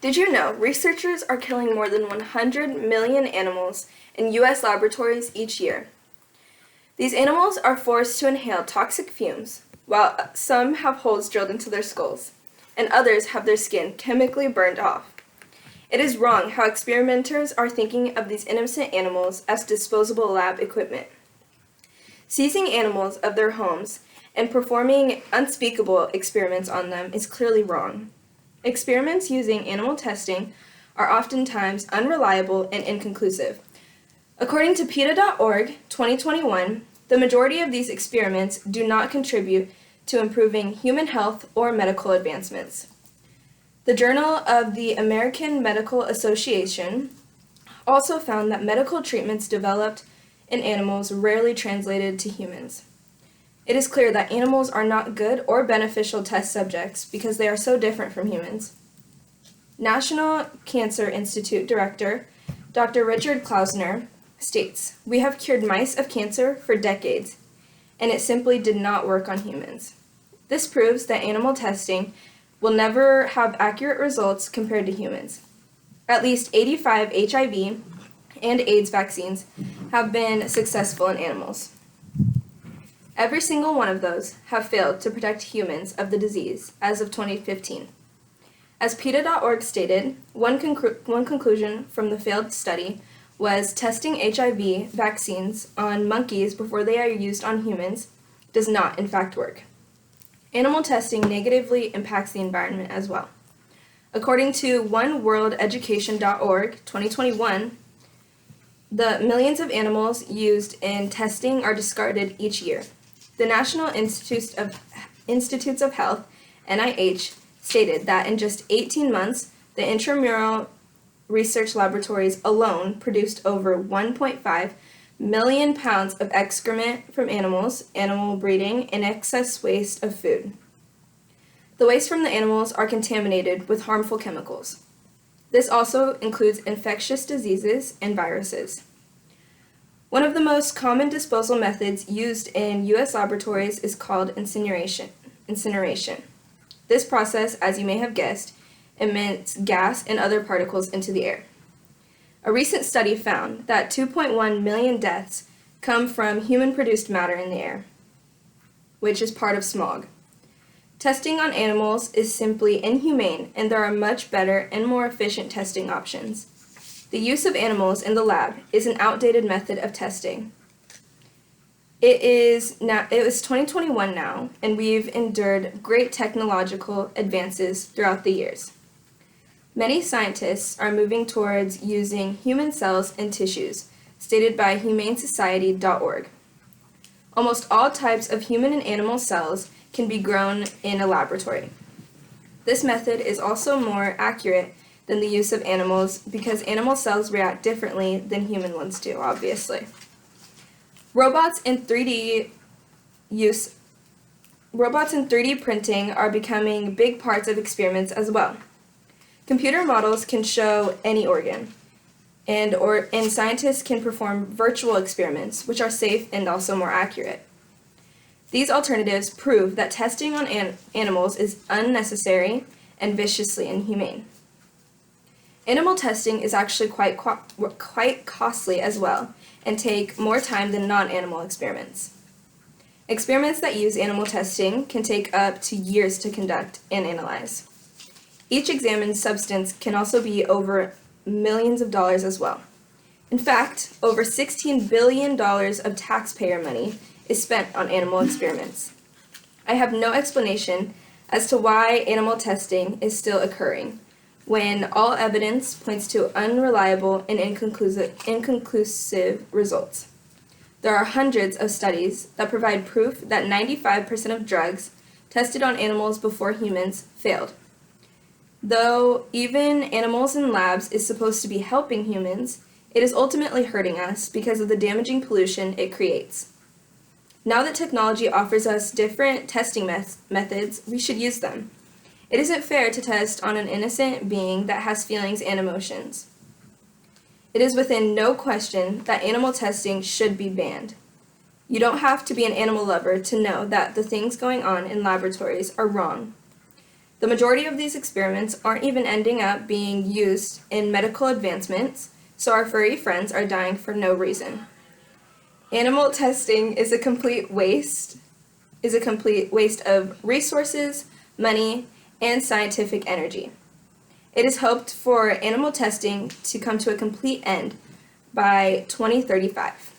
Did you know researchers are killing more than 100 million animals in U.S. laboratories each year? These animals are forced to inhale toxic fumes, while some have holes drilled into their skulls, and others have their skin chemically burned off. It is wrong how experimenters are thinking of these innocent animals as disposable lab equipment. Seizing animals of their homes and performing unspeakable experiments on them is clearly wrong. Experiments using animal testing are oftentimes unreliable and inconclusive. According to PETA.org 2021, the majority of these experiments do not contribute to improving human health or medical advancements. The Journal of the American Medical Association also found that medical treatments developed in animals rarely translated to humans. It is clear that animals are not good or beneficial test subjects because they are so different from humans. National Cancer Institute Director Dr. Richard Klausner states, "We have cured mice of cancer for decades, and it simply did not work on humans. This proves that animal testing will never have accurate results compared to humans. At least 85 HIV and AIDS vaccines have been successful in animals. Every single one of those have failed to protect humans of the disease as of 2015. As PETA.org stated, one conclusion from the failed study was testing HIV vaccines on monkeys before they are used on humans does not, in fact, work. Animal testing negatively impacts the environment as well. According to OneWorldEducation.org 2021, the millions of animals used in testing are discarded each year. The National Institutes of Health, NIH, stated that in just 18 months, the intramural research laboratories alone produced over 1.5 million pounds of excrement from animals, animal breeding, and excess waste of food. The waste from the animals are contaminated with harmful chemicals. This also includes infectious diseases and viruses. One of the most common disposal methods used in U.S. laboratories is called incineration. This process, as you may have guessed, emits gas and other particles into the air. A recent study found that 2.1 million deaths come from human-produced matter in the air, which is part of smog. Testing on animals is simply inhumane, and there are much better and more efficient testing options. The use of animals in the lab is an outdated method of testing. It is 2021 now, and we've endured great technological advances throughout the years. Many scientists are moving towards using human cells and tissues, stated by humanesociety.org. Almost all types of human and animal cells can be grown in a laboratory. This method is also more accurate than the use of animals because animal cells react differently than human ones do, obviously. Robots in 3D printing are becoming big parts of experiments as well. Computer models can show any organ, and scientists can perform virtual experiments, which are safe and also more accurate. These alternatives prove that testing on animals is unnecessary and viciously inhumane. Animal testing is actually quite costly as well, and take more time than non-animal experiments. Experiments that use animal testing can take up to years to conduct and analyze. Each examined substance can also be over millions of dollars as well. In fact, over $16 billion of taxpayer money is spent on animal experiments. I have no explanation as to why animal testing is still occurring, when all evidence points to unreliable and inconclusive results. There are hundreds of studies that provide proof that 95% of drugs tested on animals before humans failed. Though even animals in labs is supposed to be helping humans, it is ultimately hurting us because of the damaging pollution it creates. Now that technology offers us different testing methods, we should use them. It isn't fair to test on an innocent being that has feelings and emotions. It is within no question that animal testing should be banned. You don't have to be an animal lover to know that the things going on in laboratories are wrong. The majority of these experiments aren't even ending up being used in medical advancements, so our furry friends are dying for no reason. Animal testing is a complete waste of resources, money, and scientific energy. It is hoped for animal testing to come to a complete end by 2035.